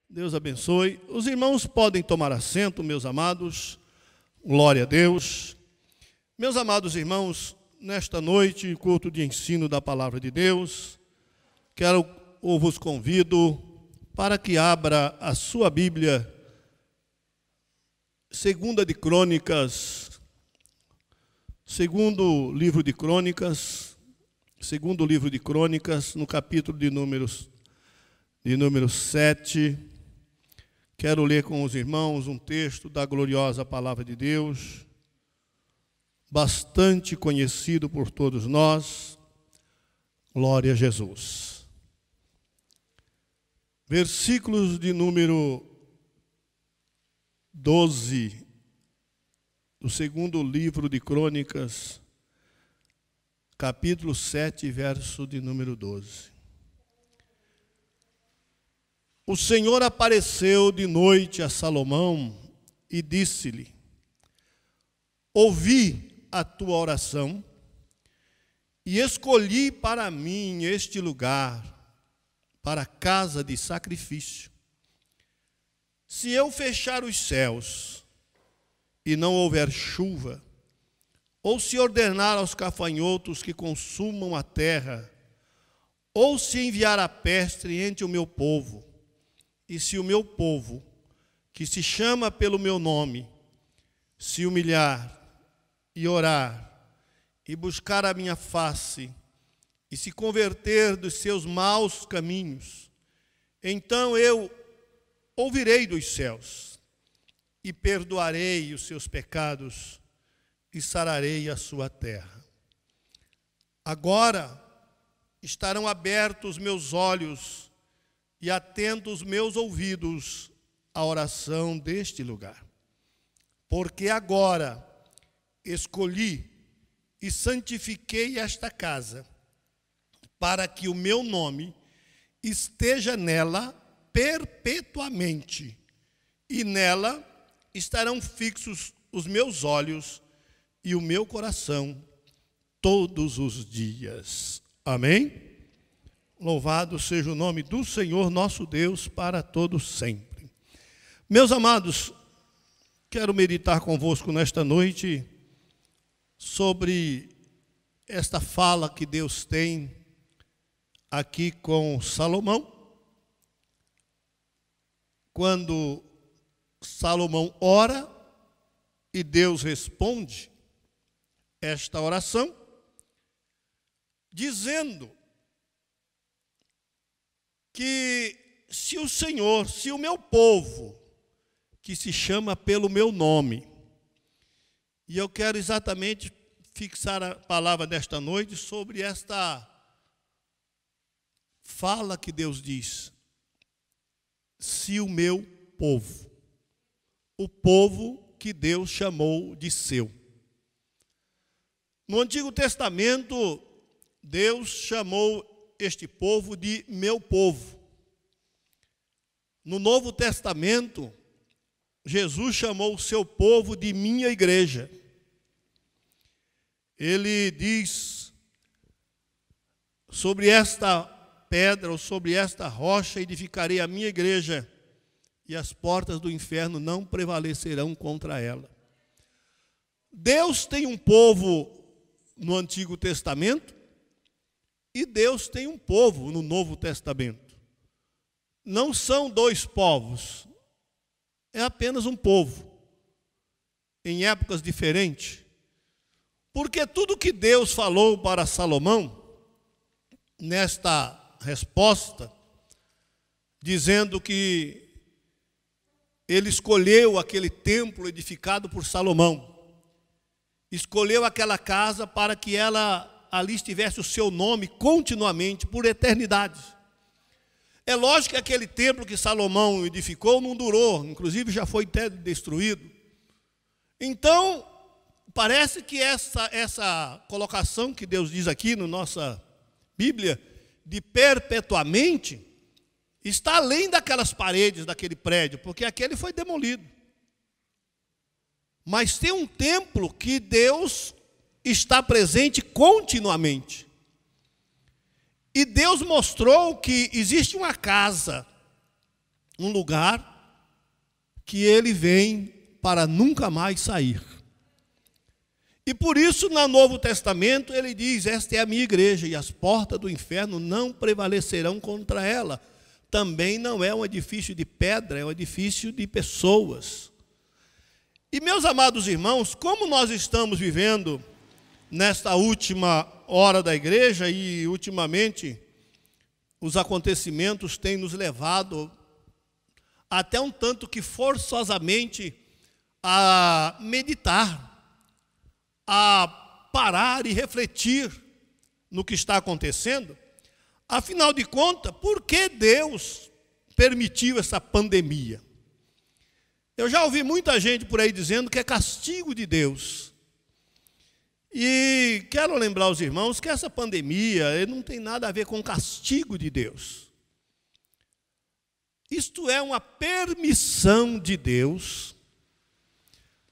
Deus abençoe. Os irmãos podem tomar assento, meus amados. Glória a Deus. Meus amados irmãos, nesta noite, culto de ensino da palavra de Deus, vos convido para que abra a sua Bíblia, segundo livro de Crônicas, no capítulo de número 7. Quero ler com os irmãos um texto da gloriosa palavra de Deus, bastante conhecido por todos nós. Glória a Jesus. Versículos de número 12, do segundo livro de Crônicas, capítulo 7, verso de número 12. O Senhor apareceu de noite a Salomão e disse-lhe: ouvi a tua oração e escolhi para mim este lugar, para a casa de sacrifício. Se eu fechar os céus e não houver chuva, ou se ordenar aos gafanhotos que consumam a terra, ou se enviar a peste entre o meu povo, e se o meu povo, que se chama pelo meu nome, se humilhar e orar, e buscar a minha face, e se converter dos seus maus caminhos, então eu ouvirei dos céus, e perdoarei os seus pecados, e sararei a sua terra. Agora estarão abertos os meus olhos, e atentos os meus ouvidos à oração deste lugar. Porque agora escolhi e santifiquei esta casa, para que o meu nome esteja nela perpetuamente, e nela estarão fixos os meus olhos e o meu coração todos os dias. Amém? Louvado seja o nome do Senhor nosso Deus para todos sempre. Meus amados, quero meditar convosco nesta noite sobre esta fala que Deus tem aqui com Salomão. Quando Salomão ora e Deus responde esta oração, dizendo que se o Senhor, se o meu povo, que se chama pelo meu nome, e eu quero exatamente fixar a palavra desta noite sobre esta fala que Deus diz: se o meu povo, o povo que Deus chamou de seu. No Antigo Testamento, Deus chamou este povo de meu povo. No Novo Testamento, Jesus chamou o seu povo de minha igreja. Ele diz: sobre esta pedra ou sobre esta rocha edificarei a minha igreja, e as portas do inferno não prevalecerão contra ela. Deus tem um povo no Antigo Testamento, e Deus tem um povo no Novo Testamento. Não são dois povos, é apenas um povo, em épocas diferentes. Porque tudo que Deus falou para Salomão, nesta resposta, dizendo que ele escolheu aquele templo edificado por Salomão, escolheu aquela casa para que ali estivesse o seu nome continuamente, por eternidade. É lógico que aquele templo que Salomão edificou não durou, inclusive já foi até destruído. Então, parece que essa colocação que Deus diz aqui na nossa Bíblia, de perpetuamente, está além daquelas paredes daquele prédio, porque aquele foi demolido. Mas tem um templo que Deus está presente continuamente. E Deus mostrou que existe uma casa um lugar que ele vem para nunca mais sair. E por isso, no Novo Testamento, ele diz: esta é a minha igreja, e as portas do inferno não prevalecerão contra ela. Também não é um edifício de pedra, é um edifício de pessoas. E, meus amados irmãos, como nós estamos vivendo nesta última hora da igreja, e ultimamente os acontecimentos têm nos levado até um tanto que forçosamente a meditar, a parar e refletir no que está acontecendo. Afinal de contas, por que Deus permitiu essa pandemia? Eu já ouvi muita gente por aí dizendo que é castigo de Deus. E quero lembrar aos irmãos que essa pandemia não tem nada a ver com castigo de Deus. Isto é uma permissão de Deus,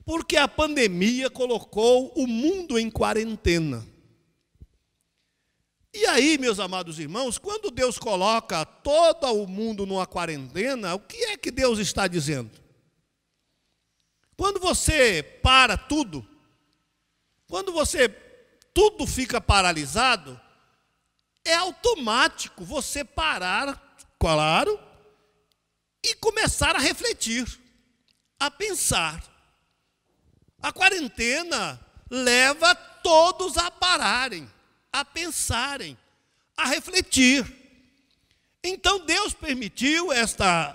porque a pandemia colocou o mundo em quarentena. E aí, meus amados irmãos, quando Deus coloca todo o mundo numa quarentena, o que é que Deus está dizendo? Quando você para tudo, quando tudo fica paralisado, é automático você parar, claro, e começar a refletir, a pensar. A quarentena leva todos a pararem, a pensarem, a refletir. Então Deus permitiu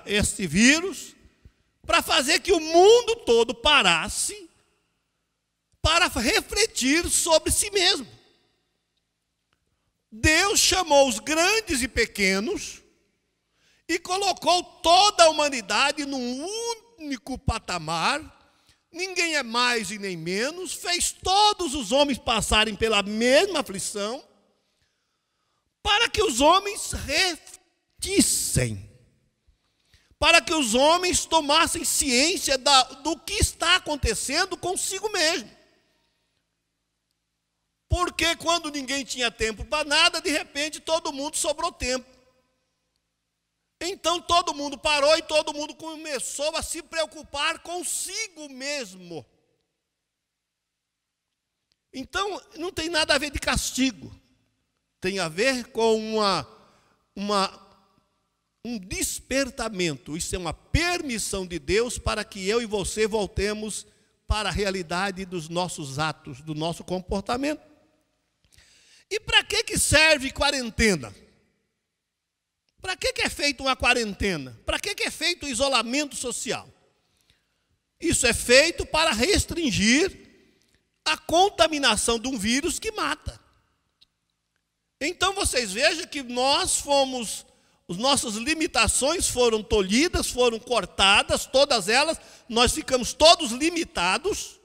este vírus para fazer que o mundo todo parasse para refletir sobre si mesmo. Deus chamou os grandes e pequenos e colocou toda a humanidade num único patamar. Ninguém é mais e nem menos, fez todos os homens passarem pela mesma aflição, para que os homens refletissem, para que os homens tomassem ciência do que está acontecendo consigo mesmo. Porque quando ninguém tinha tempo para nada, de repente todo mundo sobrou tempo. Então todo mundo parou e todo mundo começou a se preocupar consigo mesmo. Então não tem nada a ver de castigo. Tem a ver com um despertamento. Isso é uma permissão de Deus para que eu e você voltemos para a realidade dos nossos atos, do nosso comportamento. E para que serve quarentena? Para que é feita uma quarentena? Para que é feito o isolamento social? Isso é feito para restringir a contaminação de um vírus que mata. Então vocês vejam que as nossas limitações foram tolhidas, foram cortadas, todas elas, nós ficamos todos limitados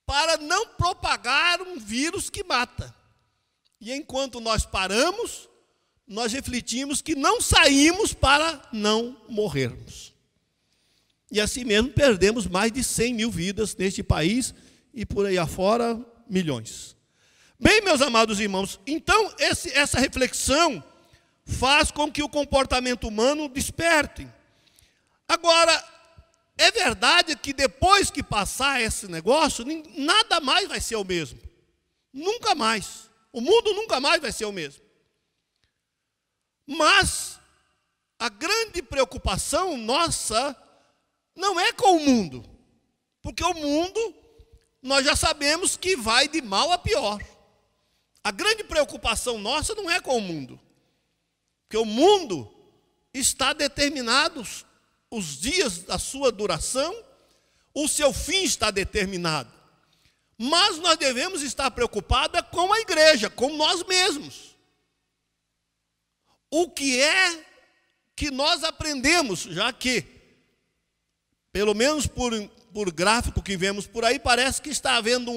para não propagar um vírus que mata. E enquanto nós paramos, nós refletimos que não saímos para não morrermos. E assim mesmo perdemos mais de 100 mil vidas neste país e por aí afora, milhões. Bem, meus amados irmãos, então essa reflexão faz com que o comportamento humano desperte. Agora, é verdade que depois que passar esse negócio, nada mais vai ser o mesmo. Nunca mais. O mundo nunca mais vai ser o mesmo. Mas a grande preocupação nossa não é com o mundo, porque o mundo nós já sabemos que vai de mal a pior. A grande preocupação nossa não é com o mundo, porque o mundo está determinado, os dias da sua duração, o seu fim está determinado. Mas nós devemos estar preocupados com a igreja, com nós mesmos. O que é que nós aprendemos, já que, pelo menos por gráfico que vemos por aí, parece que está havendo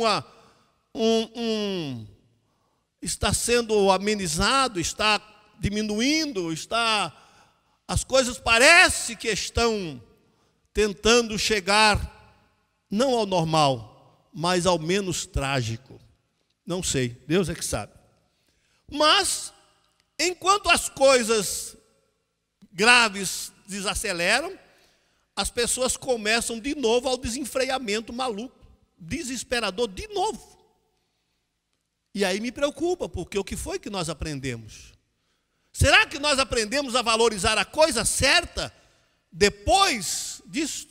está sendo amenizado, está diminuindo, as coisas parece que estão tentando chegar não ao normal, mas ao menos trágico. Não sei, Deus é que sabe. Mas enquanto as coisas graves desaceleram, as pessoas começam de novo ao desenfreamento maluco, desesperador de novo. E aí me preocupa, porque o que foi que nós aprendemos? Será que nós aprendemos a valorizar a coisa certa depois disso?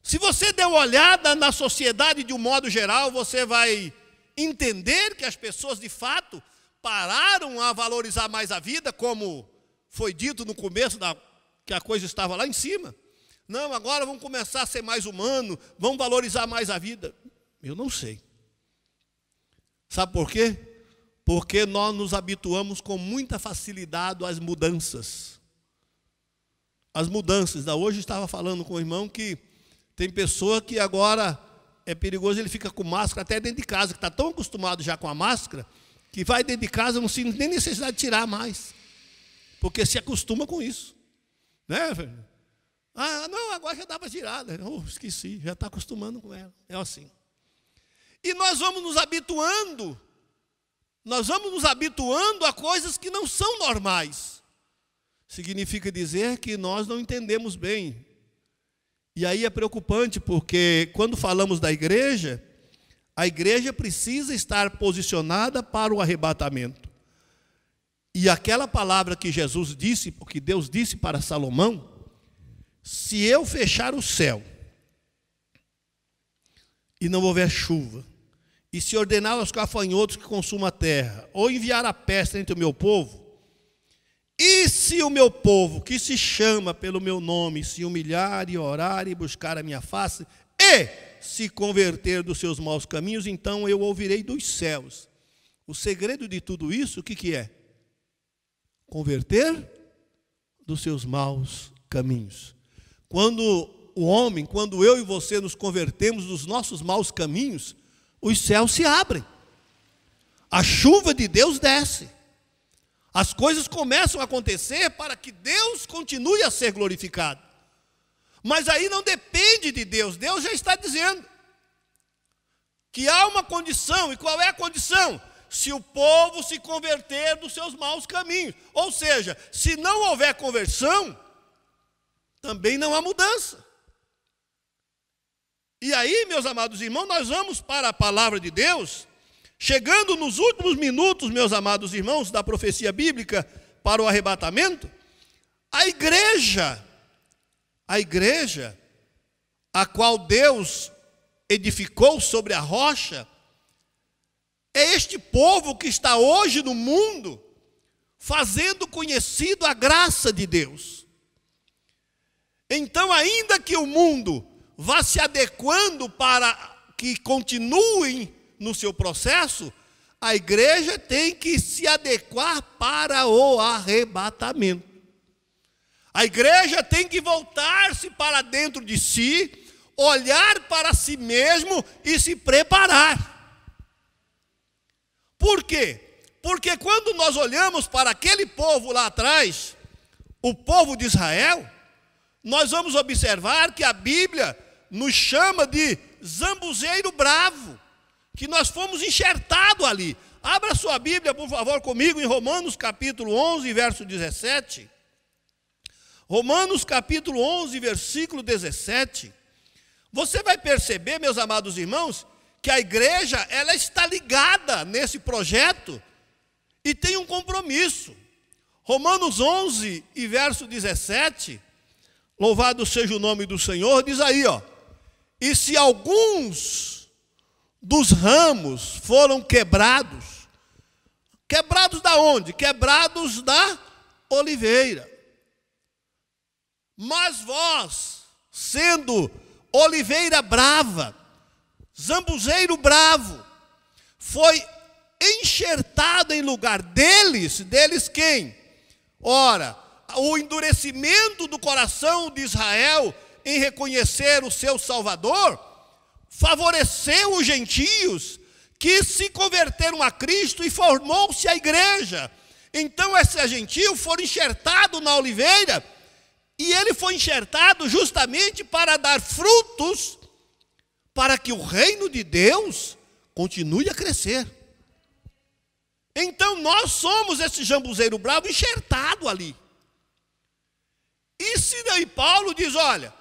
Se você der uma olhada na sociedade de um modo geral, você vai entender que as pessoas de fato pararam a valorizar mais a vida, como foi dito no começo, que a coisa estava lá em cima. Não, agora vamos começar a ser mais humano, vamos valorizar mais a vida. Eu não sei. Sabe por quê? Porque nós nos habituamos com muita facilidade às mudanças. As mudanças. Hoje estava falando com o irmão que tem pessoa que agora é perigoso, ele fica com máscara até dentro de casa, que está tão acostumado já com a máscara, que vai dentro de casa, não tem nem necessidade de tirar mais. Porque se acostuma com isso. Né? Ah, não, agora já dá para tirar. Oh, esqueci, já está acostumando com ela. É assim. E nós vamos nos habituando a coisas que não são normais. Significa dizer que nós não entendemos bem. E aí é preocupante, porque quando falamos da igreja, a igreja precisa estar posicionada para o arrebatamento. E aquela palavra que Jesus disse, porque Deus disse para Salomão, se eu fechar o céu e não houver chuva, e se ordenar aos gafanhotos que consumam a terra, ou enviar a peste entre o meu povo, e se o meu povo, que se chama pelo meu nome, se humilhar e orar e buscar a minha face, e se converter dos seus maus caminhos, então eu ouvirei dos céus. O segredo de tudo isso, o que é? Converter dos seus maus caminhos. Quando eu e você nos convertemos dos nossos maus caminhos, os céus se abrem, a chuva de Deus desce, as coisas começam a acontecer para que Deus continue a ser glorificado. Mas aí não depende de Deus, Deus já está dizendo que há uma condição, e qual é a condição? Se o povo se converter dos seus maus caminhos, ou seja, se não houver conversão, também não há mudança. E aí, meus amados irmãos, nós vamos para a palavra de Deus, chegando nos últimos minutos, meus amados irmãos, da profecia bíblica para o arrebatamento. A igreja a qual Deus edificou sobre a rocha, é este povo que está hoje no mundo, fazendo conhecido a graça de Deus. Então, ainda que o mundo vá se adequando para que continuem no seu processo, a igreja tem que se adequar para o arrebatamento. A igreja tem que voltar-se para dentro de si, olhar para si mesmo e se preparar. Por quê? Porque quando nós olhamos para aquele povo lá atrás, o povo de Israel, nós vamos observar que a Bíblia nos chama de zambuzeiro bravo, que nós fomos enxertados ali. Abra sua Bíblia, por favor, comigo em Romanos capítulo 11, verso 17. Romanos capítulo 11, versículo 17. Você vai perceber, meus amados irmãos, que a igreja, ela está ligada nesse projeto e tem um compromisso. Romanos 11 e verso 17, louvado seja o nome do Senhor, diz aí, ó: e se alguns dos ramos foram quebrados, quebrados da onde? Quebrados da oliveira. Mas vós, sendo oliveira brava, zambuzeiro bravo, foi enxertado em lugar deles quem? Ora, o endurecimento do coração de Israel em reconhecer o seu Salvador, favoreceu os gentios que se converteram a Cristo e formou-se a igreja. Então esse gentio foi enxertado na oliveira, e ele foi enxertado justamente para dar frutos, para que o reino de Deus continue a crescer. Então nós somos esse jambuzeiro bravo enxertado ali. E Paulo diz, olha,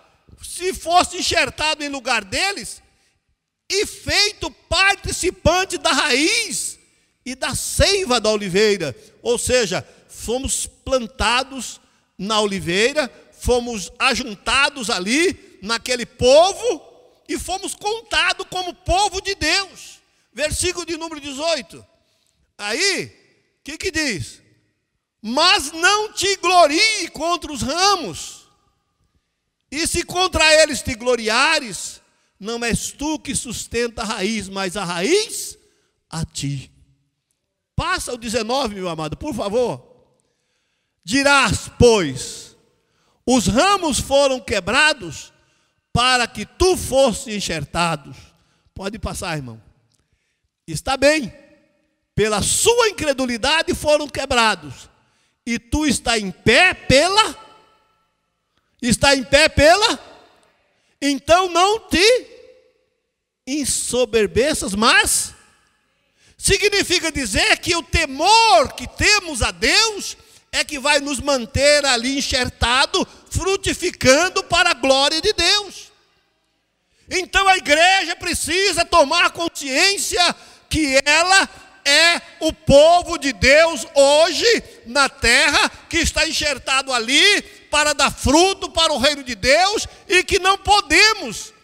se fosse enxertado em lugar deles e feito participante da raiz e da seiva da oliveira, ou seja, fomos plantados na oliveira, fomos ajuntados ali naquele povo e fomos contados como povo de Deus. Versículo de número 18. Aí, o que diz? Mas não te glorie contra os ramos, e se contra eles te gloriares, não és tu que sustenta a raiz, mas a raiz a ti. Passa o 19, meu amado, por favor. Dirás, pois, os ramos foram quebrados para que tu fosse enxertado. Pode passar, irmão. Está bem, pela sua incredulidade foram quebrados, e tu está em pé pela... Então não te ensoberbeças, mas significa dizer que o temor que temos a Deus é que vai nos manter ali enxertado, frutificando para a glória de Deus. Então a igreja precisa tomar consciência que ela é o povo de Deus hoje na terra, que está enxertado ali para dar fruto para o reino de Deus, e que não podemos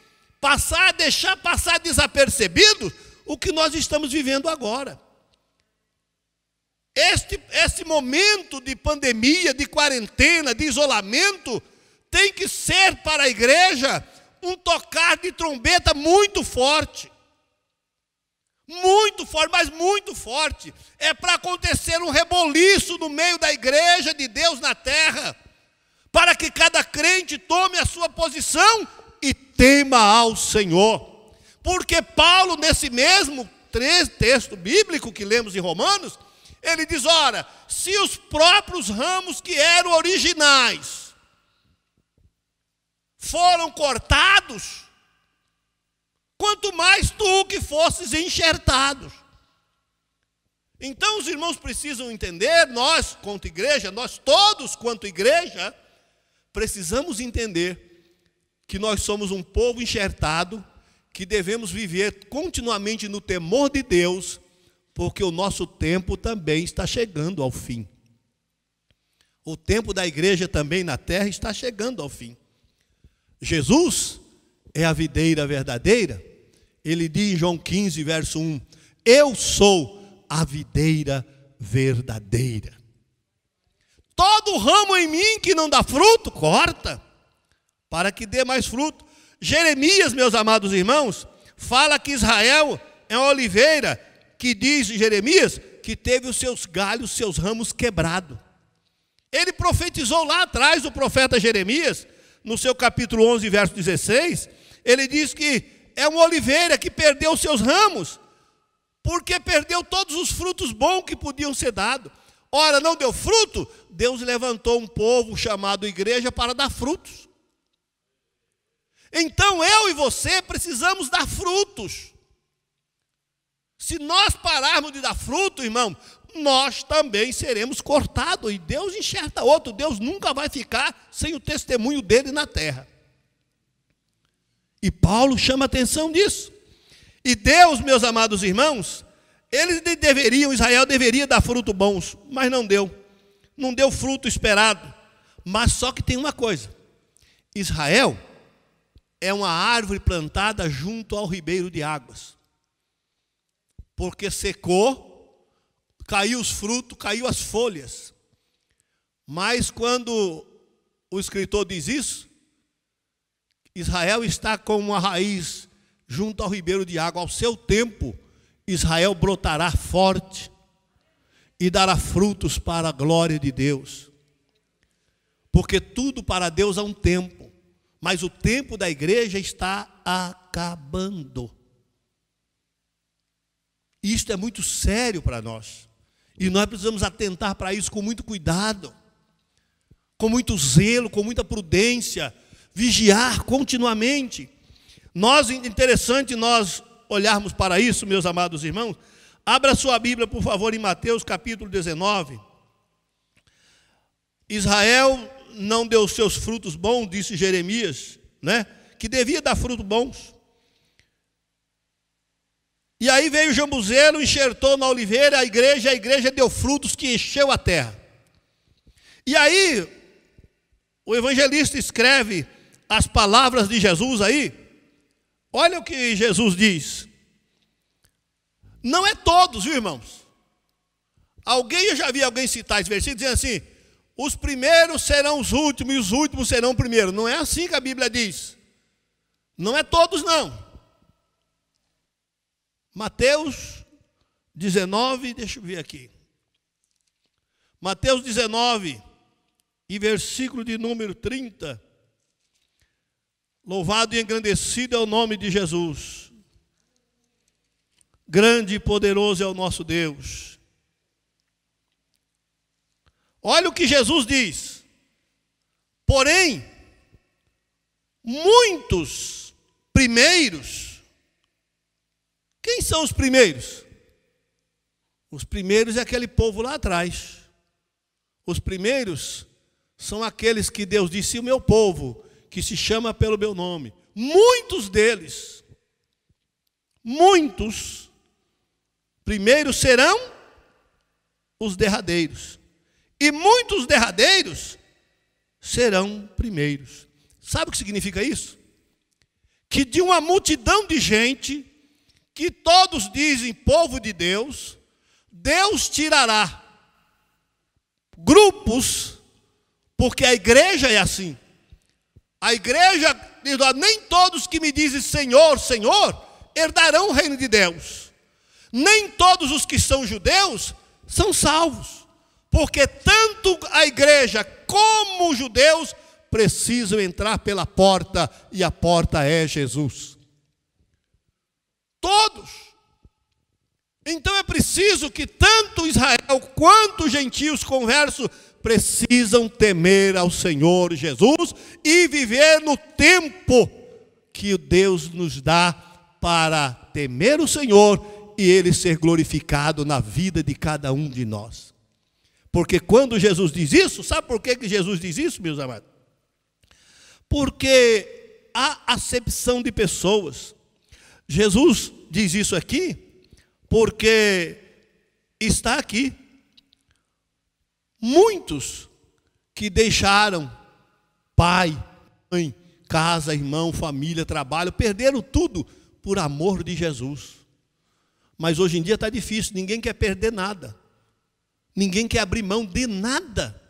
deixar passar desapercebido o que nós estamos vivendo agora. Este momento de pandemia, de quarentena, de isolamento, tem que ser para a igreja um tocar de trombeta muito forte. Muito forte, mas muito forte. É para acontecer um reboliço no meio da igreja de Deus na terra, para que cada crente tome a sua posição e tema ao Senhor. Porque Paulo, nesse mesmo texto bíblico que lemos em Romanos, ele diz, ora, se os próprios ramos que eram originais foram cortados, quanto mais tu que fosses enxertados. Então os irmãos precisam entender, nós quanto igreja, nós todos quanto igreja, precisamos entender que nós somos um povo enxertado, que devemos viver continuamente no temor de Deus, porque o nosso tempo também está chegando ao fim. O tempo da igreja também na terra está chegando ao fim. Jesus é a videira verdadeira. Ele diz em João 15, verso 1, eu sou a videira verdadeira. Todo ramo em mim que não dá fruto, corta, para que dê mais fruto. Jeremias, meus amados irmãos, fala que Israel é uma oliveira, que diz Jeremias, que teve os seus galhos, seus ramos quebrados. Ele profetizou lá atrás, o profeta Jeremias, no seu capítulo 11, verso 16, ele diz que é uma oliveira que perdeu os seus ramos, porque perdeu todos os frutos bons que podiam ser dados. Ora, não deu fruto, Deus levantou um povo chamado igreja para dar frutos. Então eu e você precisamos dar frutos. Se nós pararmos de dar fruto, irmão, nós também seremos cortados, e Deus enxerta outro. Deus nunca vai ficar sem o testemunho dele na terra. E Paulo chama atenção disso. E Deus, meus amados irmãos, Israel deveria dar fruto bons, mas não deu. Não deu fruto esperado. Mas só que tem uma coisa. Israel é uma árvore plantada junto ao ribeiro de águas. Porque secou, caiu os frutos, caiu as folhas. Mas quando o escritor diz isso, Israel está com uma raiz junto ao ribeiro de água. Ao seu tempo, Israel brotará forte e dará frutos para a glória de Deus. Porque tudo para Deus há um tempo, mas o tempo da igreja está acabando. Isto é muito sério para nós. E nós precisamos atentar para isso com muito cuidado, com muito zelo, com muita prudência, vigiar continuamente. Interessante nós olharmos para isso, meus amados irmãos. Abra sua Bíblia, por favor, em Mateus capítulo 19. Israel não deu seus frutos bons, disse Jeremias, né? Que devia dar frutos bons. E aí veio o jambuzeiro, enxertou na oliveira a igreja deu frutos que encheu a terra. E aí, o evangelista escreve as palavras de Jesus aí. Olha o que Jesus diz. Não é todos, viu, irmãos? Eu já vi alguém citar esse versículo dizendo assim: os primeiros serão os últimos e os últimos serão os primeiros. Não é assim que a Bíblia diz. Não é todos, não. Mateus 19, deixa eu ver aqui. Mateus 19, e versículo de número 30. Louvado e engrandecido é o nome de Jesus. Grande e poderoso é o nosso Deus. Olha o que Jesus diz. Porém, muitos primeiros. Quem são os primeiros? Os primeiros é aquele povo lá atrás. Os primeiros são aqueles que Deus disse: o meu povo, que se chama pelo meu nome. Muitos deles, muitos primeiros serão os derradeiros. E muitos derradeiros serão primeiros. Sabe o que significa isso? Que de uma multidão de gente, que todos dizem povo de Deus, Deus tirará grupos, porque a igreja é assim. A igreja diz: nem todos que me dizem Senhor, Senhor, herdarão o reino de Deus. Nem todos os que são judeus são salvos, porque tanto a igreja como os judeus precisam entrar pela porta, e a porta é Jesus. Todos. Então é preciso que tanto Israel quanto os gentios conversos precisam temer ao Senhor Jesus e viver no tempo que Deus nos dá para temer o Senhor e Ele ser glorificado na vida de cada um de nós. Porque quando Jesus diz isso, sabe por que Jesus diz isso, meus amados? Porque há acepção de pessoas. Jesus diz isso aqui porque está aqui muitos que deixaram pai, mãe, casa, irmão, família, trabalho, perderam tudo por amor de Jesus. Mas hoje em dia está difícil, ninguém quer perder nada. Ninguém quer abrir mão de nada,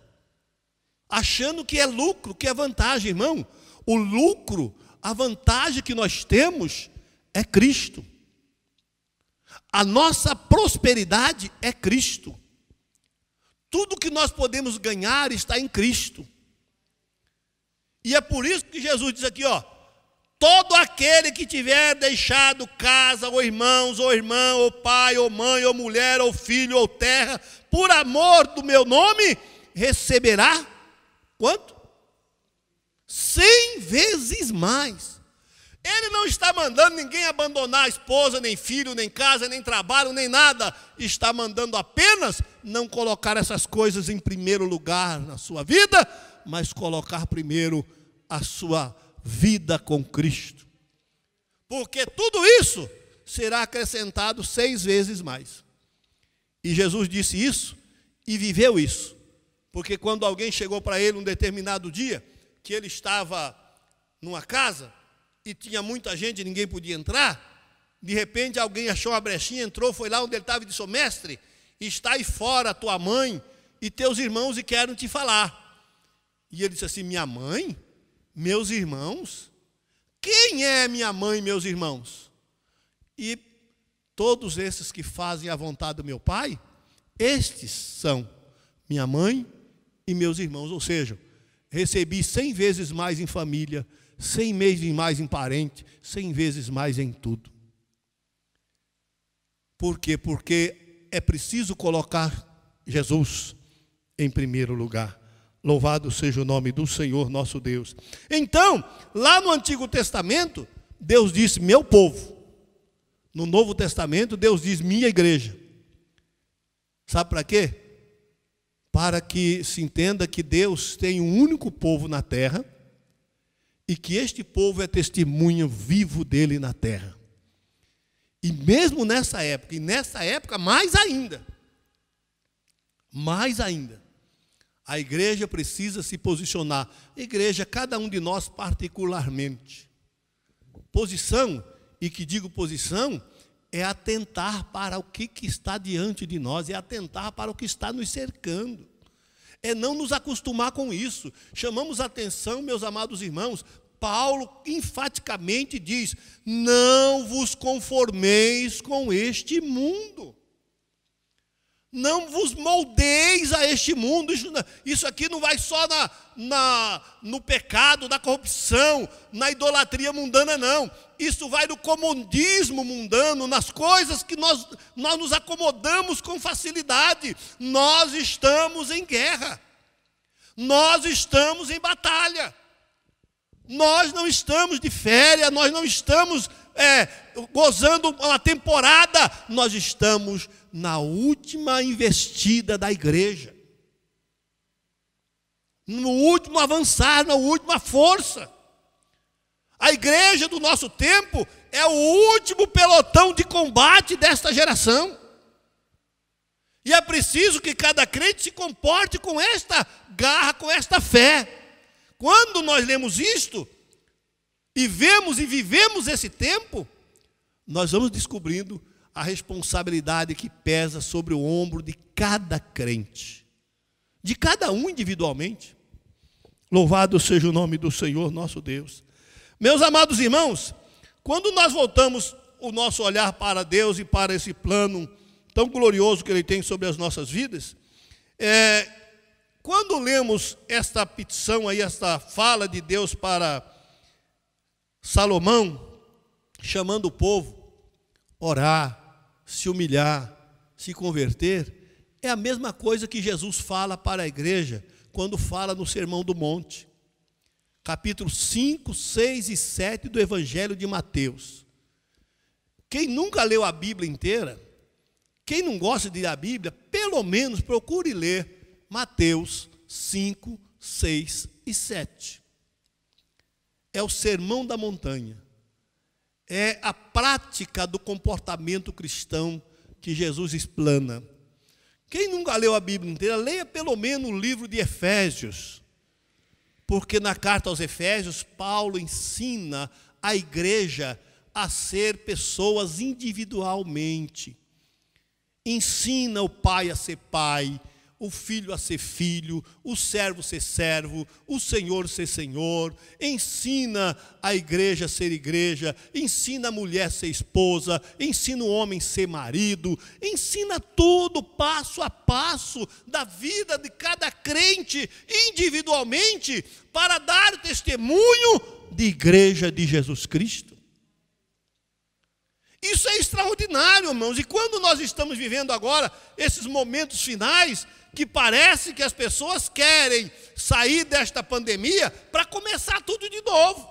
achando que é lucro, que é vantagem, irmão. O lucro, a vantagem que nós temos é Cristo. A nossa prosperidade é Cristo. Tudo que nós podemos ganhar está em Cristo. E é por isso que Jesus diz aqui, todo aquele que tiver deixado casa, ou irmãos, ou irmã, ou pai, ou mãe, ou mulher, ou filho, ou terra, por amor do meu nome, receberá quanto? 100 vezes mais. Ele não está mandando ninguém abandonar a esposa, nem filho, nem casa, nem trabalho, nem nada. Está mandando apenas não colocar essas coisas em primeiro lugar na sua vida, mas colocar primeiro a sua vida com Cristo. Porque tudo isso será acrescentado 6 vezes mais. E Jesus disse isso e viveu isso. Porque quando alguém chegou para ele um determinado dia, que ele estava numa casa e tinha muita gente e ninguém podia entrar, de repente alguém achou uma brechinha, entrou, foi lá onde ele estava e disse: mestre, está aí fora a tua mãe e teus irmãos e querem te falar. E ele disse assim: minha mãe? Meus irmãos? Quem é minha mãe e meus irmãos? E todos esses que fazem a vontade do meu Pai, estes são minha mãe e meus irmãos. Ou seja, recebi 100 vezes mais em família, 100 vezes mais em parente, 100 vezes mais em tudo. Por quê? Porque é preciso colocar Jesus em primeiro lugar. Louvado seja o nome do Senhor nosso Deus. Então, lá no Antigo Testamento, Deus disse meu povo. No Novo Testamento, Deus diz minha igreja. Sabe para quê? para que se entenda que Deus tem um único povo na terra e que este povo é testemunho vivo dele na terra. E mesmo nessa época, e nessa época mais ainda, a igreja precisa se posicionar. Igreja, cada um de nós particularmente. Posição, e que digo posição, é atentar para o que está diante de nós, é atentar para o que está nos cercando. É não nos acostumar com isso. Chamamos a atenção, meus amados irmãos, Paulo enfaticamente diz: não vos conformeis com este mundo. Não vos moldeis a este mundo. Isso aqui não vai só no pecado, na corrupção, na idolatria mundana, não. Isso vai no comodismo mundano, nas coisas que nós nos acomodamos com facilidade. Nós estamos em guerra. Nós estamos em batalha. Nós não estamos de férias, nós não estamos gozando uma temporada, nós estamos na última investida da igreja, no último avançar, na última força. A igreja do nosso tempo é o último pelotão de combate desta geração. E é preciso que cada crente se comporte com esta garra, com esta fé. Quando nós lemos isto, e vemos e vivemos esse tempo, nós vamos descobrindo a responsabilidade que pesa sobre o ombro de cada crente, de cada um individualmente. Louvado seja o nome do Senhor nosso Deus. Meus amados irmãos, quando nós voltamos o nosso olhar para Deus e para esse plano tão glorioso que Ele tem sobre as nossas vidas, quando lemos esta petição aí, esta fala de Deus para Salomão, chamando o povo a orar, se humilhar, se converter, é a mesma coisa que Jesus fala para a igreja quando fala no Sermão do Monte, capítulo 5, 6 e 7 do Evangelho de Mateus. Quem nunca leu a Bíblia inteira, quem não gosta de ler a Bíblia, pelo menos procure ler Mateus 5, 6 e 7. É o Sermão da Montanha. É a prática do comportamento cristão que Jesus explana. Quem nunca leu a Bíblia inteira, leia pelo menos o livro de Efésios. Porque na carta aos Efésios, Paulo ensina a igreja a ser pessoas individualmente. Ensina o pai a ser pai, o filho a ser filho, o servo ser servo, o senhor ser senhor. Ensina a igreja a ser igreja, ensina a mulher a ser esposa, ensina o homem a ser marido, ensina tudo passo a passo da vida de cada crente individualmente para dar testemunho de igreja de Jesus Cristo. Isso é extraordinário, irmãos, e quando nós estamos vivendo agora esses momentos finais, que parece que as pessoas querem sair desta pandemia para começar tudo de novo.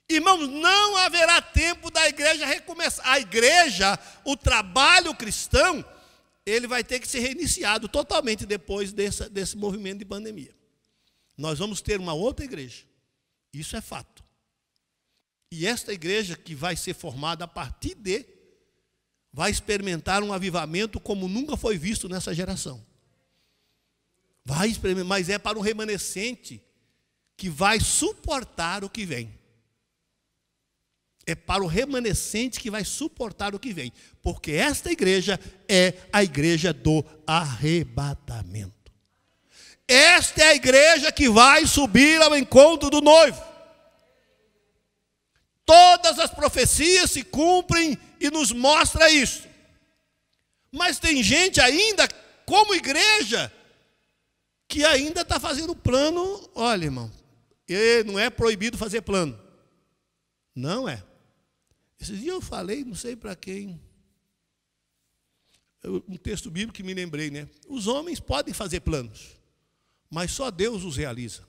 Irmãos, não haverá tempo da igreja recomeçar. A igreja, o trabalho cristão, ele vai ter que ser reiniciado totalmente depois desse movimento de pandemia. Nós vamos ter uma outra igreja, isso é fato. E esta igreja que vai ser formada a partir vai experimentar um avivamento como nunca foi visto nessa geração. Vai experimentar, mas é para um remanescente que vai suportar o que vem. É para o remanescente que vai suportar o que vem. Porque esta igreja é a igreja do arrebatamento. Esta é a igreja que vai subir ao encontro do noivo. Todas as profecias se cumprem e nos mostra isso. Mas tem gente ainda, como igreja, que ainda está fazendo plano. Olha, irmão, não é proibido fazer plano. Não é. Esses dias eu falei, não sei para quem, um texto bíblico que me lembrei, né? Os homens podem fazer planos, mas só Deus os realiza.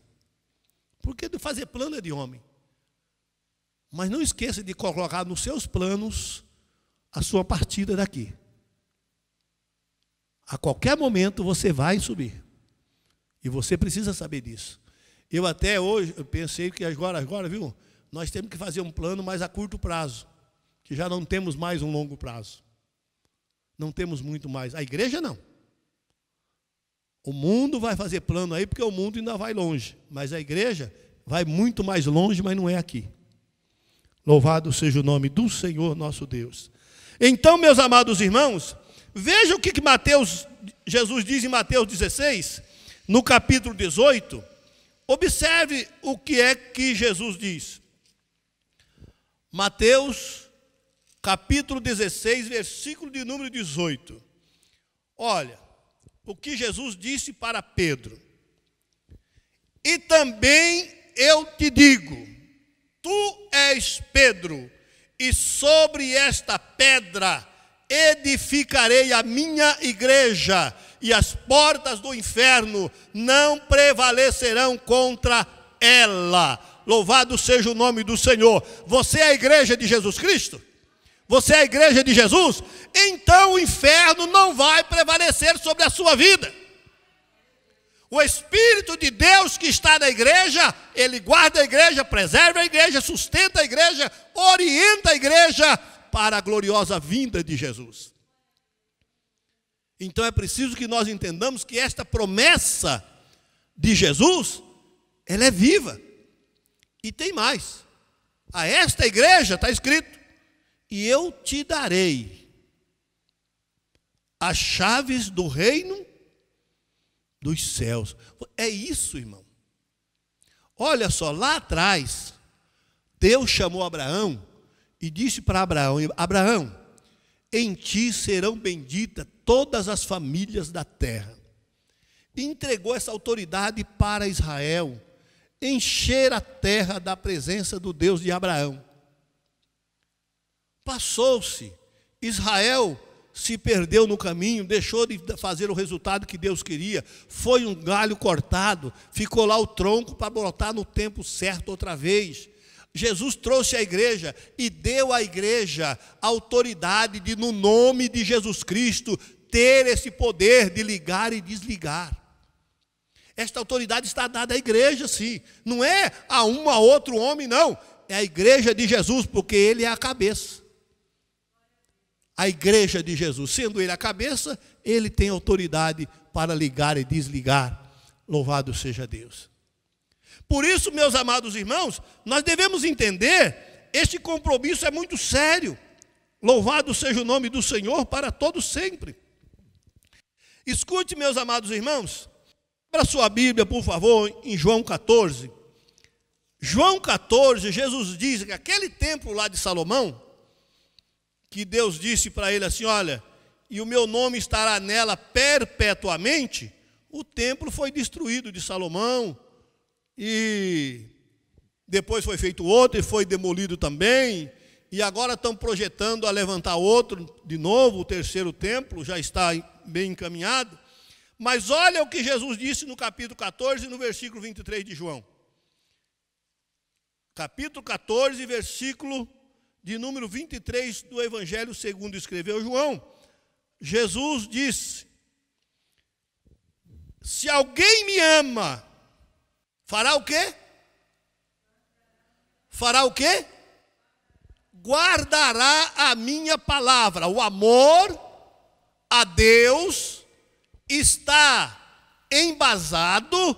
Porque fazer plano é de homem. Mas não esqueça de colocar nos seus planos a sua partida daqui. A qualquer momento você vai subir. E você precisa saber disso. Eu até hoje, eu pensei que agora, viu? Nós temos que fazer um plano mais a curto prazo. Que já não temos mais um longo prazo. Não temos muito mais. A igreja não. O mundo vai fazer plano aí, porque o mundo ainda vai longe. Mas a igreja vai muito mais longe, mas não é aqui. Louvado seja o nome do Senhor nosso Deus. Então, meus amados irmãos, veja o que Jesus diz em Mateus 16, no capítulo 18. Observe o que é que Jesus diz. Mateus, capítulo 16, versículo de número 18. Olha, o que Jesus disse para Pedro. E também eu te digo, tu és Pedro, e sobre esta pedra edificarei a minha igreja, e as portas do inferno não prevalecerão contra ela. Louvado seja o nome do Senhor. Você é a igreja de Jesus Cristo? Você é a igreja de Jesus? Então o inferno não vai prevalecer sobre a sua vida. O Espírito de Deus que está na igreja, ele guarda a igreja, preserva a igreja, sustenta a igreja, orienta a igreja para a gloriosa vinda de Jesus. Então é preciso que nós entendamos que esta promessa de Jesus, ela é viva. E tem mais. A esta igreja está escrito: e eu te darei as chaves do reino dos céus. É isso, irmão. Olha só, lá atrás, Deus chamou Abraão e disse para Abraão: Abraão, em ti serão benditas todas as famílias da terra. E entregou essa autoridade para Israel, encher a terra da presença do Deus de Abraão. Passou-se, Israel se perdeu no caminho, deixou de fazer o resultado que Deus queria, foi um galho cortado, ficou lá o tronco para brotar no tempo certo outra vez. Jesus trouxe a igreja e deu à igreja a autoridade de, no nome de Jesus Cristo, ter esse poder de ligar e desligar. Esta autoridade está dada à igreja, sim. Não é a um a outro homem, não. É a igreja de Jesus, porque ele é a cabeça. A igreja de Jesus, sendo ele a cabeça, ele tem autoridade para ligar e desligar. Louvado seja Deus. Por isso, meus amados irmãos, nós devemos entender, este compromisso é muito sério. Louvado seja o nome do Senhor para todos sempre. Escute, meus amados irmãos, abra sua Bíblia, por favor, em João 14. João 14, Jesus diz que aquele templo lá de Salomão, que Deus disse para ele assim: olha, e o meu nome estará nela perpetuamente. O templo foi destruído de Salomão, e depois foi feito outro, e foi demolido também, e agora estão projetando a levantar outro de novo, o terceiro templo, já está bem encaminhado. Mas olha o que Jesus disse no capítulo 14, no versículo 23 de João. Capítulo 14, versículo de número 23 do Evangelho segundo escreveu João. Jesus disse: se alguém me ama, fará o quê? Fará o quê? Guardará a minha palavra. O amor a Deus está embasado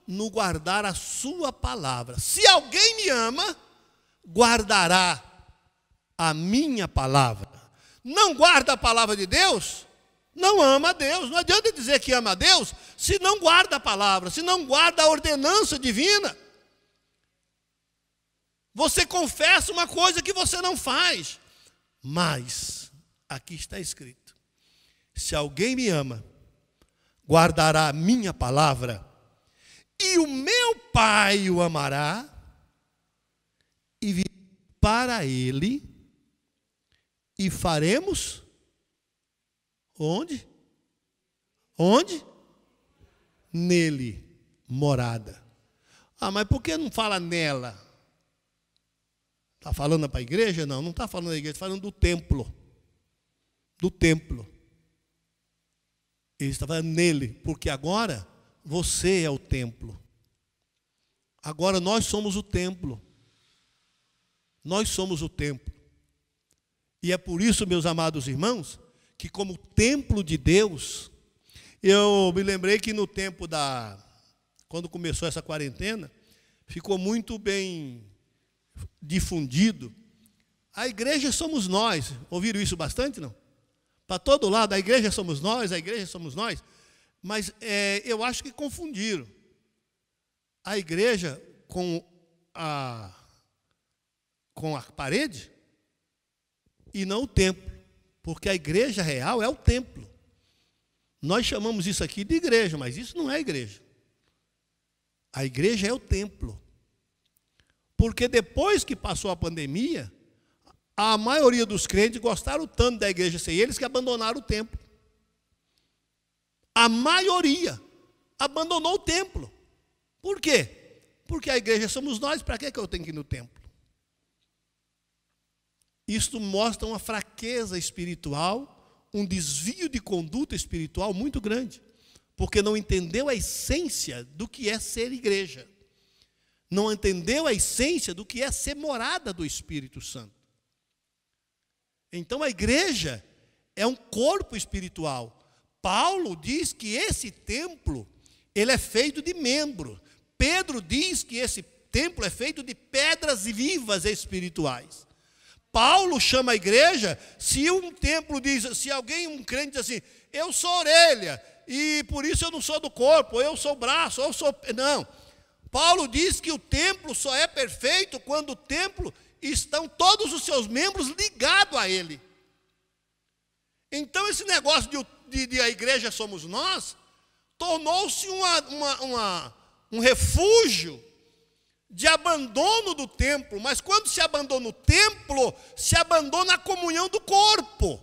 no guardar a sua palavra. Se alguém me ama, guardará a minha palavra. Não guarda a palavra de Deus, não ama a Deus. Não adianta dizer que ama a Deus se não guarda a palavra, se não guarda a ordenança divina. Você confessa uma coisa que você não faz. Mas, aqui está escrito: se alguém me ama, guardará a minha palavra, e o meu Pai o amará, e virá para ele, e faremos onde? Onde? Nele morada. Ah, mas por que não fala nela? Está falando para a igreja? Não, não está falando da igreja, está falando do templo. Do templo. Ele estava nele, porque agora você é o templo. Agora nós somos o templo. Nós somos o templo. E é por isso, meus amados irmãos, que como templo de Deus, eu me lembrei que no tempo quando começou essa quarentena, ficou muito bem difundido. A igreja somos nós. Ouviram isso bastante, não? Para todo lado, a igreja somos nós, a igreja somos nós. Mas eu acho que confundiram a igreja com a parede e não o templo. Porque a igreja real é o templo. Nós chamamos isso aqui de igreja, mas isso não é igreja. A igreja é o templo. Porque depois que passou a pandemia, a maioria dos crentes gostaram tanto da igreja ser eles que abandonaram o templo. A maioria abandonou o templo. Por quê? Porque a igreja somos nós, para que eu tenho que ir no templo? Isto mostra uma fraqueza espiritual, um desvio de conduta espiritual muito grande, porque não entendeu a essência do que é ser igreja. Não entendeu a essência do que é ser morada do Espírito Santo. Então a igreja é um corpo espiritual. Paulo diz que esse templo, ele é feito de membros. Pedro diz que esse templo é feito de pedras vivas espirituais. Paulo chama a igreja, se um templo diz, se alguém, um crente diz assim, eu sou orelha, e por isso eu não sou do corpo, eu sou braço, eu sou... Não. Paulo diz que o templo só é perfeito quando o templo estão todos os seus membros ligados a ele. Então esse negócio de a igreja somos nós, tornou-se um refúgio de abandono do templo. Mas quando se abandona o templo, se abandona a comunhão do corpo.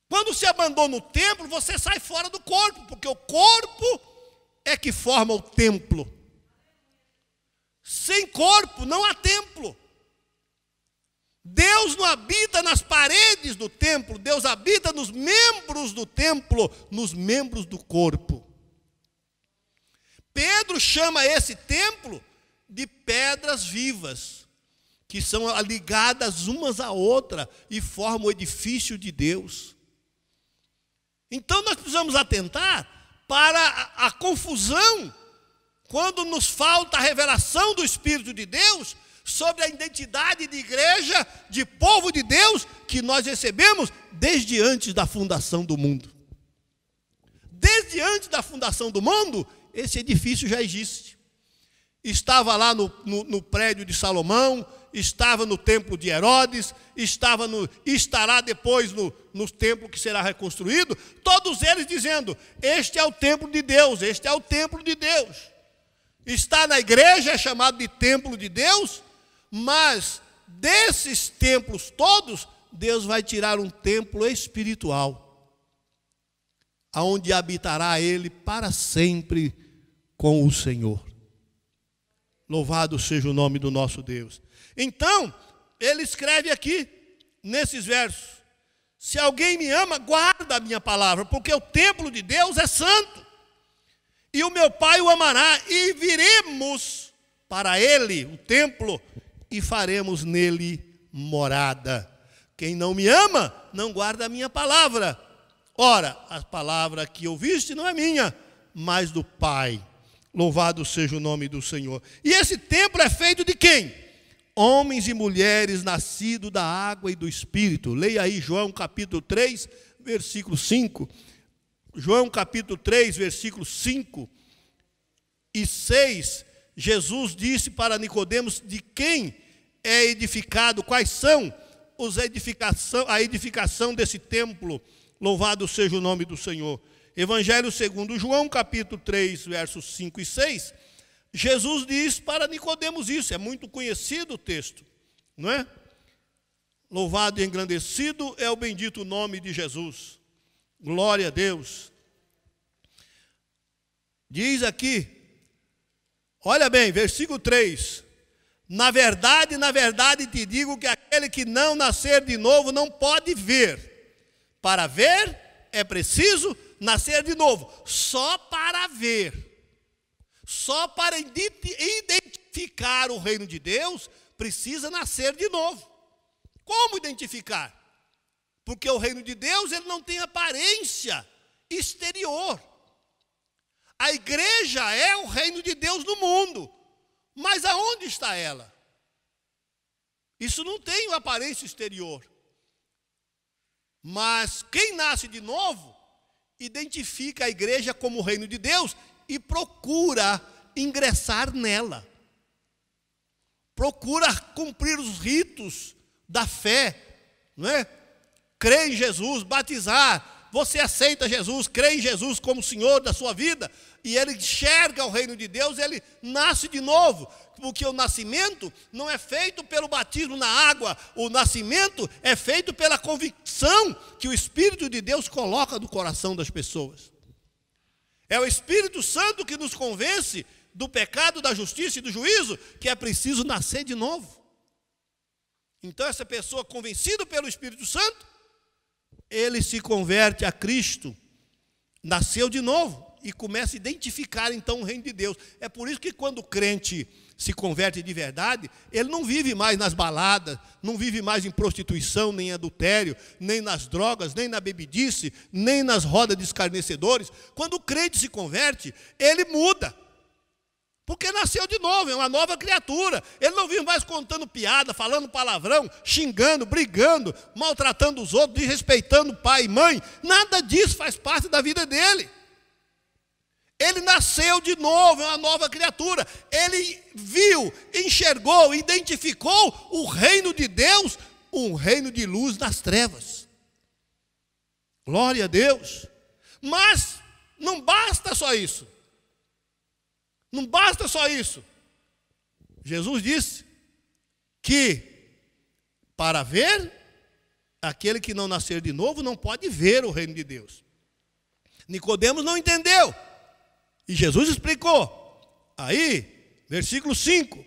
Quando se abandona o templo, você sai fora do corpo, porque o corpo é que forma o templo. Sem corpo não há templo. Deus não habita nas paredes do templo, Deus habita nos membros do templo, nos membros do corpo. Pedro chama esse templo de pedras vivas, que são ligadas umas à outra e formam o edifício de Deus. Então nós precisamos atentar para a confusão, quando nos falta a revelação do Espírito de Deus, sobre a identidade de igreja, de povo de Deus, que nós recebemos desde antes da fundação do mundo. Desde antes da fundação do mundo, esse edifício já existe. Estava lá no prédio de Salomão, estava no templo de Herodes, estará depois no templo que será reconstruído, todos eles dizendo, este é o templo de Deus, este é o templo de Deus. Está na igreja, é chamado de templo de Deus, mas desses templos todos, Deus vai tirar um templo espiritual, aonde habitará ele para sempre com o Senhor. Louvado seja o nome do nosso Deus. Então, ele escreve aqui, nesses versos, se alguém me ama, guarda a minha palavra, porque o templo de Deus é santo, e o meu Pai o amará, e viremos para ele, o templo, e faremos nele morada. Quem não me ama, não guarda a minha palavra. Ora, a palavra que ouviste não é minha, mas do Pai. Louvado seja o nome do Senhor. E esse templo é feito de quem? Homens e mulheres nascidos da água e do Espírito. Leia aí João capítulo 3, versículo 5. João capítulo 3, versículos 5 e 6. Jesus disse para Nicodemos de quem é edificado, quais são a edificação desse templo. Louvado seja o nome do Senhor. Evangelho segundo João, capítulo 3, versos 5 e 6. Jesus diz para Nicodemos isso, é muito conhecido o texto, não é? Louvado e engrandecido é o bendito nome de Jesus. Glória a Deus. Diz aqui, olha bem, versículo 3. Na verdade te digo que aquele que não nascer de novo não pode ver. Para ver é preciso nascer de novo. Só para ver, só para identificar o reino de Deus, precisa nascer de novo. Como identificar? Porque o reino de Deus, ele não tem aparência exterior. A igreja é o reino de Deus no mundo, mas aonde está ela? Isso não tem uma aparência exterior. Mas quem nasce de novo, identifica a igreja como o reino de Deus e procura ingressar nela. Procura cumprir os ritos da fé, não é? Crer em Jesus, batizar. Você aceita Jesus, crê em Jesus como Senhor da sua vida, e ele enxerga o reino de Deus, ele nasce de novo. Porque o nascimento não é feito pelo batismo na água, o nascimento é feito pela convicção que o Espírito de Deus coloca no coração das pessoas. É o Espírito Santo que nos convence do pecado, da justiça e do juízo, que é preciso nascer de novo. Então essa pessoa, convencida pelo Espírito Santo, ele se converte a Cristo, nasceu de novo e começa a identificar então o reino de Deus. É por isso que quando o crente se converte de verdade, ele não vive mais nas baladas, não vive mais em prostituição, nem em adultério, nem nas drogas, nem na bebidice, nem nas rodas de escarnecedores. Quando o crente se converte, ele muda. Porque nasceu de novo, é uma nova criatura. Ele não vive mais contando piada, falando palavrão, xingando, brigando, maltratando os outros, desrespeitando pai e mãe. Nada disso faz parte da vida dele. Ele nasceu de novo, é uma nova criatura. Ele viu, enxergou, identificou o reino de Deus, um reino de luz nas trevas. Glória a Deus. Mas não basta só isso. Não basta só isso. Jesus disse que para ver, aquele que não nascer de novo não pode ver o reino de Deus. Nicodemos não entendeu. E Jesus explicou. Aí, versículo 5.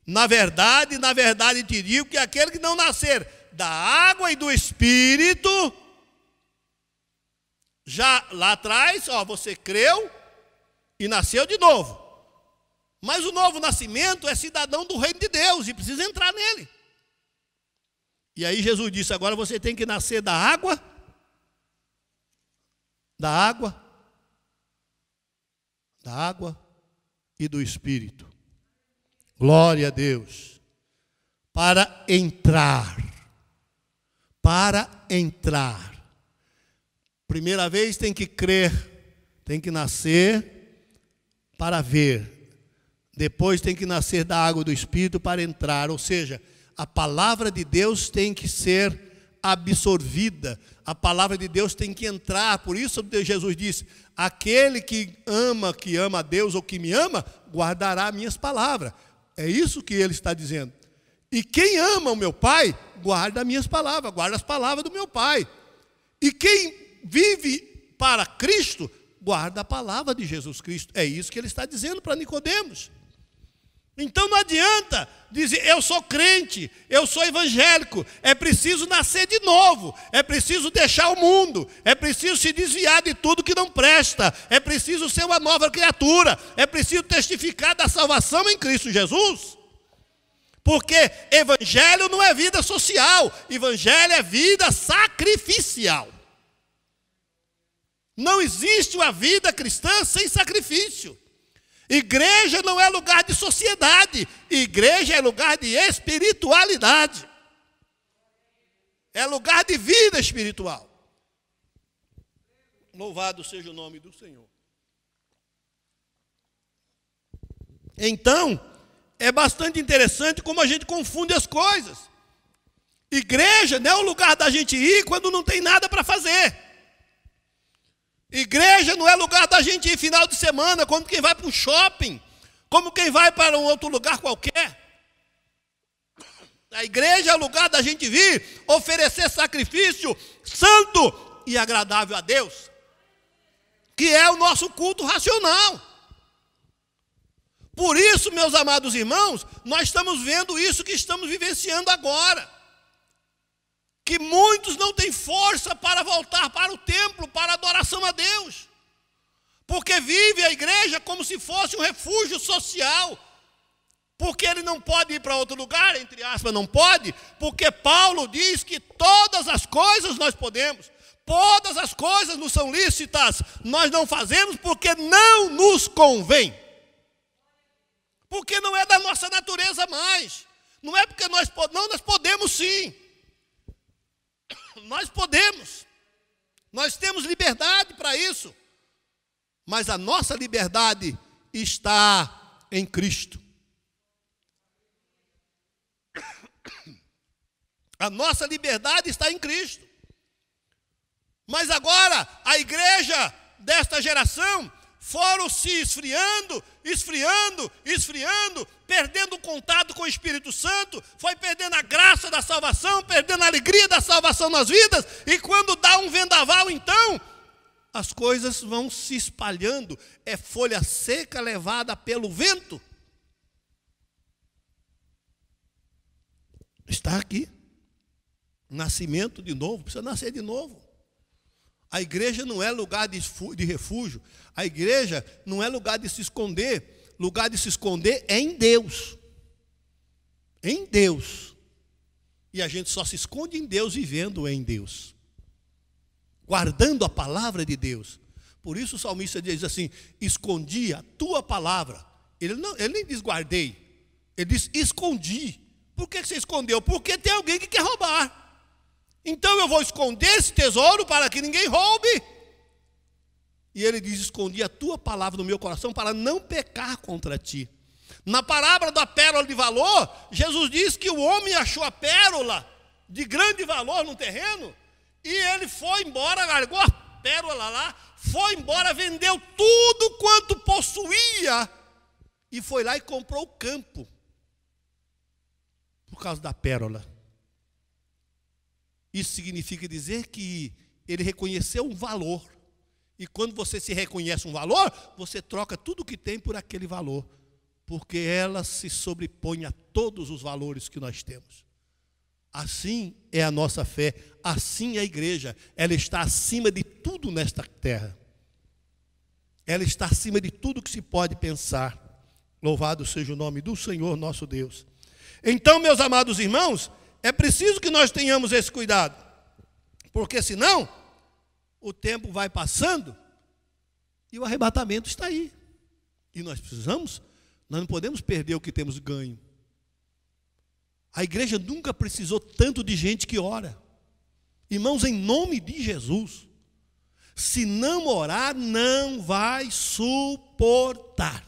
Na verdade te digo que aquele que não nascer da água e do Espírito, já lá atrás, você creu e nasceu de novo. Mas o novo nascimento é cidadão do reino de Deus e precisa entrar nele. E aí Jesus disse, agora você tem que nascer da água e do Espírito. Glória a Deus. Para entrar. Primeira vez tem que crer, tem que nascer para ver. Depois tem que nascer da água do Espírito para entrar. Ou seja, a palavra de Deus tem que ser absorvida. A palavra de Deus tem que entrar. Por isso Jesus disse, aquele que ama a Deus ou que me ama, guardará minhas palavras. É isso que ele está dizendo. E quem ama o meu Pai, guarda minhas palavras, guarda as palavras do meu Pai. E quem vive para Cristo, guarda a palavra de Jesus Cristo. É isso que ele está dizendo para Nicodemos. Então não adianta dizer, eu sou crente, eu sou evangélico. É preciso nascer de novo, é preciso deixar o mundo, é preciso se desviar de tudo que não presta, é preciso ser uma nova criatura, é preciso testificar da salvação em Cristo Jesus. Porque evangelho não é vida social, evangelho é vida sacrificial. Não existe uma vida cristã sem sacrifício. Igreja não é lugar de sociedade, igreja é lugar de espiritualidade. É lugar de vida espiritual. Louvado seja o nome do Senhor. Então, é bastante interessante como a gente confunde as coisas. Igreja não é o lugar da gente ir quando não tem nada para fazer. Igreja não é lugar da gente ir final de semana, como quem vai para um shopping, como quem vai para um outro lugar qualquer. A igreja é o lugar da gente vir oferecer sacrifício santo e agradável a Deus, que é o nosso culto racional. Por isso, meus amados irmãos, nós estamos vendo isso que estamos vivenciando agora. que muitos não têm força para voltar para o templo, para a adoração a Deus, porque vive a igreja como se fosse um refúgio social, porque ele não pode ir para outro lugar, entre aspas, não pode, porque Paulo diz que todas as coisas nós podemos, todas as coisas nos são lícitas, nós não fazemos porque não nos convém, porque não é da nossa natureza mais, não é porque nós podemos sim, nós podemos, nós temos liberdade para isso, mas a nossa liberdade está em Cristo. A nossa liberdade está em Cristo. Mas agora, a igreja desta geração foram se esfriando, perdendo o contato com o Espírito Santo, foi perdendo a graça da salvação, perdendo a alegria da salvação nas vidas, e quando dá um vendaval, então, as coisas vão se espalhando, é folha seca levada pelo vento. Está aqui, nascimento de novo, precisa nascer de novo. A igreja não é lugar de refúgio, a igreja não é lugar de se esconder é em Deus. Em Deus. E a gente só se esconde em Deus vivendo em Deus, guardando a palavra de Deus. Por isso o salmista diz assim: escondi a tua palavra. Ele nem diz guardei, ele diz escondi. Por que você escondeu? Porque tem alguém que quer roubar. Então eu vou esconder esse tesouro para que ninguém roube. E ele diz: escondi a tua palavra no meu coração para não pecar contra ti. Na parábola da pérola de valor, Jesus diz que o homem achou a pérola de grande valor no terreno, e ele foi embora, largou a pérola lá, foi embora, vendeu tudo quanto possuía, e foi lá e comprou o campo, por causa da pérola. Isso significa dizer que ele reconheceu um valor. E quando você se reconhece um valor, você troca tudo o que tem por aquele valor, porque ela se sobrepõe a todos os valores que nós temos. Assim é a nossa fé, assim é a igreja. Ela está acima de tudo nesta terra. Ela está acima de tudo que se pode pensar. Louvado seja o nome do Senhor nosso Deus. Então, meus amados irmãos, é preciso que nós tenhamos esse cuidado, porque senão o tempo vai passando e o arrebatamento está aí. E nós não podemos perder o que temos ganho. A igreja nunca precisou tanto de gente que ora. Irmãos, em nome de Jesus, se não orar, não vai suportar.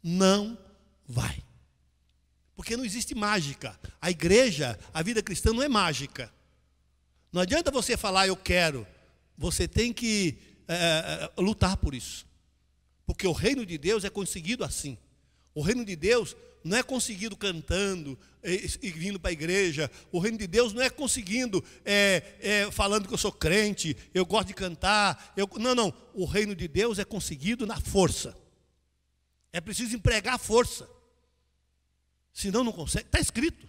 Não vai. Porque não existe mágica. A igreja, a vida cristã não é mágica. Não adianta você falar eu quero. Você tem que lutar por isso. Porque o reino de Deus é conseguido assim. O reino de Deus não é conseguido cantando e vindo para a igreja. O reino de Deus não é conseguindo falando que eu sou crente, eu gosto de cantar. Não. O reino de Deus é conseguido na força. É preciso empregar força. Senão não consegue. Está escrito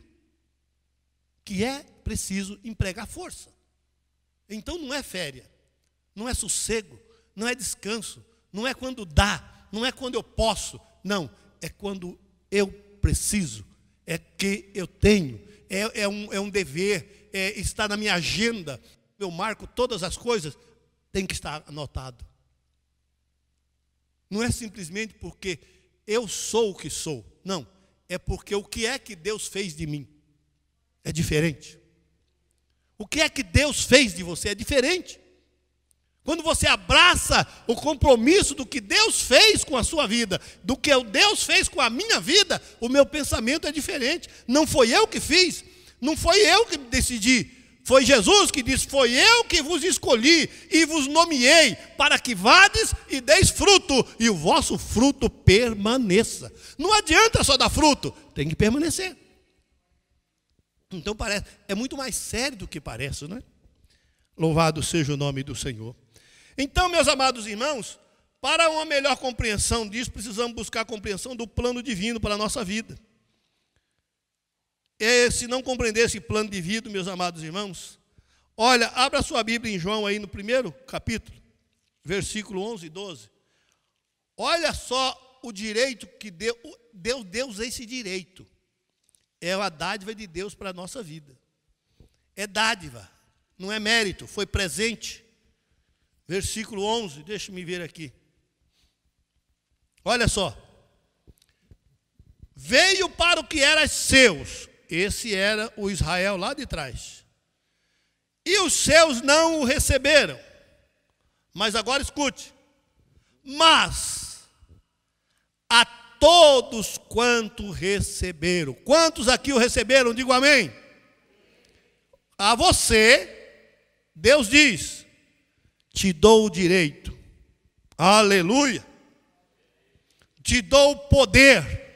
que é preciso empregar força. Então não é férias, não é sossego, não é descanso, não é quando dá, não é quando eu posso. Não, é quando eu preciso, é que eu tenho, é um dever, está na minha agenda. Eu marco todas as coisas, tem que estar anotado. Não é simplesmente porque eu sou o que sou, não. É porque o que é que Deus fez de mim é diferente. O que é que Deus fez de você é diferente. Quando você abraça o compromisso do que Deus fez com a sua vida, do que Deus fez com a minha vida, o meu pensamento é diferente. Não foi eu que fiz, não foi eu que decidi. Foi Jesus que disse: foi eu que vos escolhi e vos nomeei para que vades e deis fruto, e o vosso fruto permaneça. Não adianta só dar fruto, tem que permanecer. Então é muito mais sério do que parece, não é? Louvado seja o nome do Senhor. Então, meus amados irmãos, para uma melhor compreensão disso, precisamos buscar a compreensão do plano divino para a nossa vida. se não compreender esse plano de vida, meus amados irmãos, olha, abra sua Bíblia em João aí no primeiro capítulo, versículo 11 e 12. Olha só o direito que Deus esse direito. É a dádiva de Deus para a nossa vida. É dádiva, não é mérito, foi presente. Versículo 11, deixa-me ver aqui. Olha só. Veio para o que era seus. Esse era o Israel lá de trás. E os seus não o receberam. Mas agora escute. Mas a todos quanto receberam. Quantos aqui o receberam? Digo amém. A você, Deus diz, te dou o direito. Aleluia. Te dou o poder.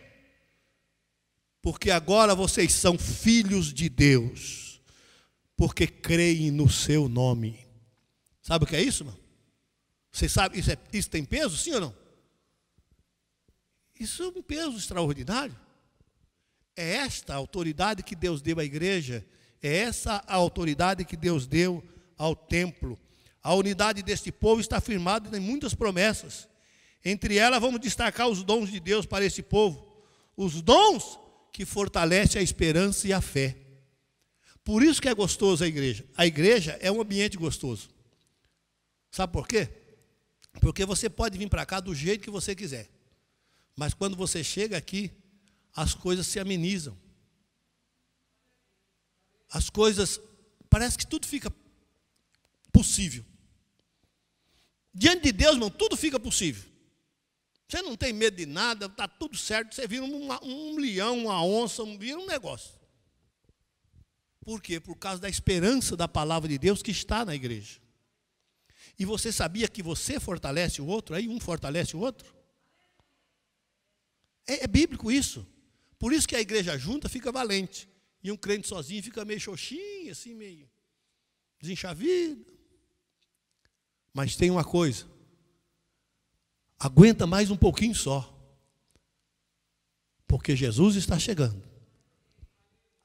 Porque agora vocês são filhos de Deus. Porque creem no seu nome. Sabe o que é isso, irmão? Você sabe, isso tem peso, sim ou não? Isso é um peso extraordinário. É esta a autoridade que Deus deu à igreja. É essa a autoridade que Deus deu ao templo. A unidade deste povo está firmada em muitas promessas. Entre elas, vamos destacar os dons de Deus para esse povo. Os dons que fortalecem a esperança e a fé. Por isso que é gostoso a igreja. A igreja é um ambiente gostoso. Sabe por quê? Porque você pode vir para cá do jeito que você quiser. Mas quando você chega aqui, as coisas se amenizam. As coisas, parece que tudo fica possível. Diante de Deus, irmão, tudo fica possível. Você não tem medo de nada, está tudo certo. Você vira um leão, uma onça, vira um negócio. Por quê? Por causa da esperança da palavra de Deus que está na igreja. E você sabia que você fortalece o outro, aí um fortalece o outro? É bíblico isso. Por isso que a igreja junta fica valente. E um crente sozinho fica meio xoxinho, assim, meio desenchavido. Mas tem uma coisa. Aguenta mais um pouquinho só. Porque Jesus está chegando.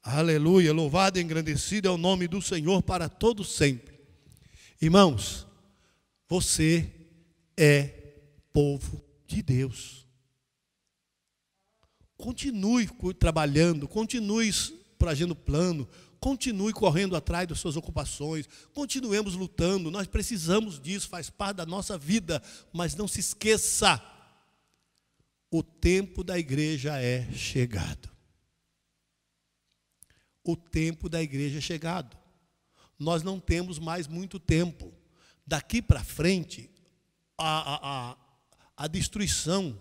Aleluia, louvado e engrandecido é o nome do Senhor para todos sempre. Irmãos, você é povo de Deus. Continue trabalhando, continue fazendo plano, continue correndo atrás das suas ocupações, continuemos lutando, nós precisamos disso, faz parte da nossa vida, mas não se esqueça, o tempo da igreja é chegado. O tempo da igreja é chegado. Nós não temos mais muito tempo. Daqui para frente, a destruição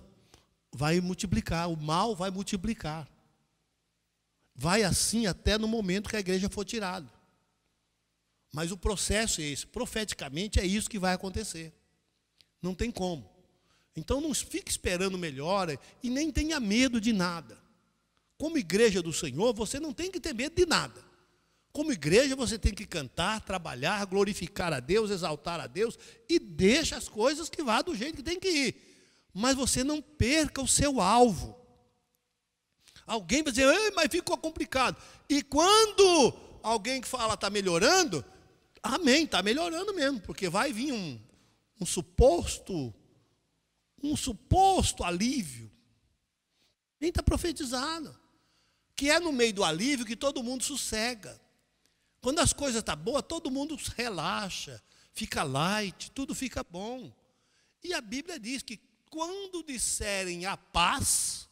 vai multiplicar, o mal vai multiplicar. Vai assim até no momento que a igreja for tirada. Mas o processo é esse. Profeticamente é isso que vai acontecer. Não tem como. Então não fique esperando melhora e nem tenha medo de nada. Como igreja do Senhor, você não tem que ter medo de nada. Como igreja, você tem que cantar, trabalhar, glorificar a Deus, exaltar a Deus e deixa as coisas que vá do jeito que tem que ir. Mas você não perca o seu alvo. Alguém vai dizer, mas ficou complicado. E quando alguém que fala está melhorando, amém, está melhorando mesmo, porque vai vir um suposto alívio. Nem está profetizado. Que é no meio do alívio que todo mundo sossega. Quando as coisas estão boas, todo mundo relaxa, fica light, tudo fica bom. E a Bíblia diz que quando disserem a paz,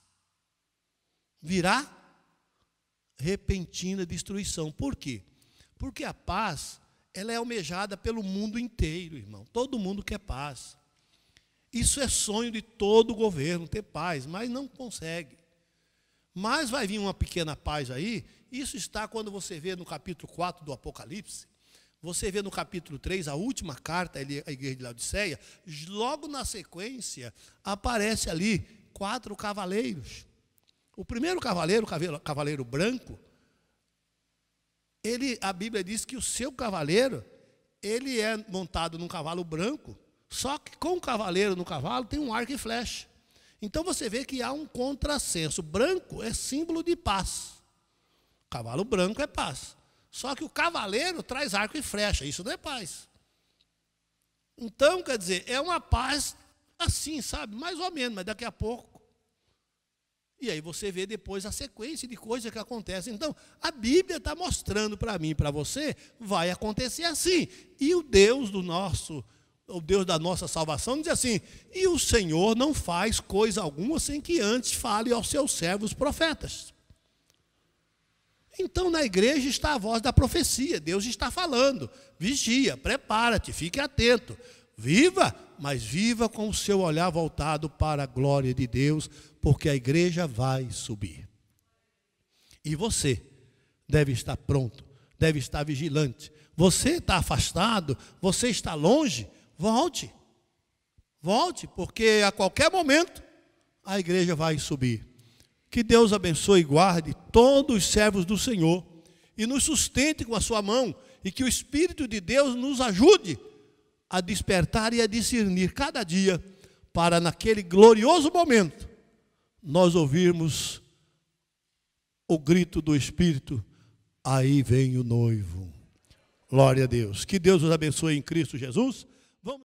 virá repentina destruição. Por quê? Porque a paz, ela é almejada pelo mundo inteiro, irmão. Todo mundo quer paz. Isso é sonho de todo governo, ter paz, mas não consegue. Mas vai vir uma pequena paz aí. Isso está quando você vê no capítulo 4 do Apocalipse. Você vê no capítulo 3, a última carta à igreja de Laodiceia. Logo na sequência, aparece ali 4 cavaleiros. O primeiro cavaleiro, o cavaleiro branco, a Bíblia diz que o seu cavaleiro, ele é montado num cavalo branco, só que com o cavaleiro no cavalo tem um arco e flecha. Então você vê que há um contrassenso. Branco é símbolo de paz. Cavalo branco é paz. Só que o cavaleiro traz arco e flecha, isso não é paz. Então, quer dizer, é uma paz assim, sabe? Mais ou menos, mas daqui a pouco. E aí você vê depois a sequência de coisas que acontecem. Então, a Bíblia está mostrando para mim e para você, vai acontecer assim. E o Deus da nossa salvação diz assim: e o Senhor não faz coisa alguma sem que antes fale aos seus servos profetas. Então, na igreja está a voz da profecia. Deus está falando: vigia, prepara-te, fique atento. Viva, mas viva com o seu olhar voltado para a glória de Deus, porque a igreja vai subir. E você deve estar pronto, deve estar vigilante. Você está afastado, você está longe, volte. Volte, porque a qualquer momento a igreja vai subir. Que Deus abençoe e guarde todos os servos do Senhor e nos sustente com a sua mão, e que o Espírito de Deus nos ajude a despertar e a discernir cada dia, para naquele glorioso momento nós ouvirmos o grito do Espírito: aí vem o noivo. Glória a Deus. Que Deus os abençoe em Cristo Jesus.